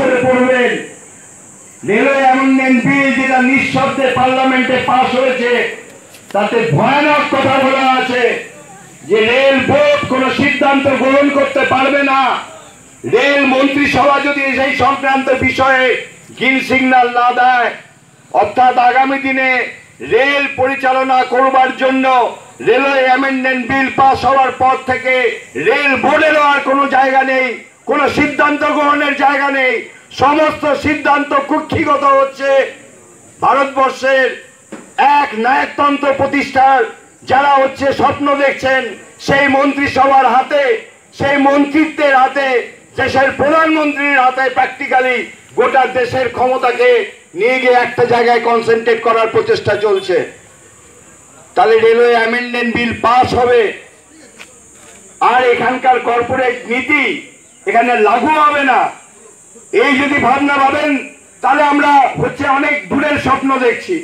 করে পড়বেন। Railway amendment bill যেটা নিঃশব্দে পার্লামেন্টে পাশ হয়েছে, তাতে ভয়ানক কথা বলা আছে যে রেল বোর্ড কোন সিদ্ধান্ত গ্রহণ করতে পারবে না। রেল মন্ত্রিসভা যদি সেই সংক্রান্ত বিষয়ে গ্রিন সিগন্যাল না দেয়, অর্থাৎ আগামী দিনে রেল পরিচালনা করবার জন্য রেলওয়ে অ্যামেন্ডমেন্ট বিল পাস হওয়ার পর থেকে রেল বোর্ডেরও আর কোনো জায়গা নেই, কোনো সিদ্ধান্ত গ্রহণের জায়গা নেই। সমস্ত সিদ্ধান্ত কুক্ষিগত হচ্ছে ভারতবর্ষের এক নায়কতন্ত্র প্রতিষ্ঠার যারা হচ্ছে স্বপ্ন দেখছেন সেই মন্ত্রিসভার হাতে, সেই মন্ত্রিত্বের হাতে, দেশের প্রধানমন্ত্রীর হাতে প্র্যাকটিক্যালি গোটা দেশের ক্ষমতাকে নিয়ে গিয়ে একটা জায়গায় কনসেন্ট্রেট করার প্রচেষ্টা চলছে। তাহলে রেলওয়ে অ্যামেন্ডমেন্ট বিল পাস হবে আর এখানকার কর্পোরেট নীতি এখানে লাগু হবে না, এই যদি ভাবনা ভাবেন তাহলে আমরা হচ্ছে অনেক দূরের স্বপ্ন দেখছি।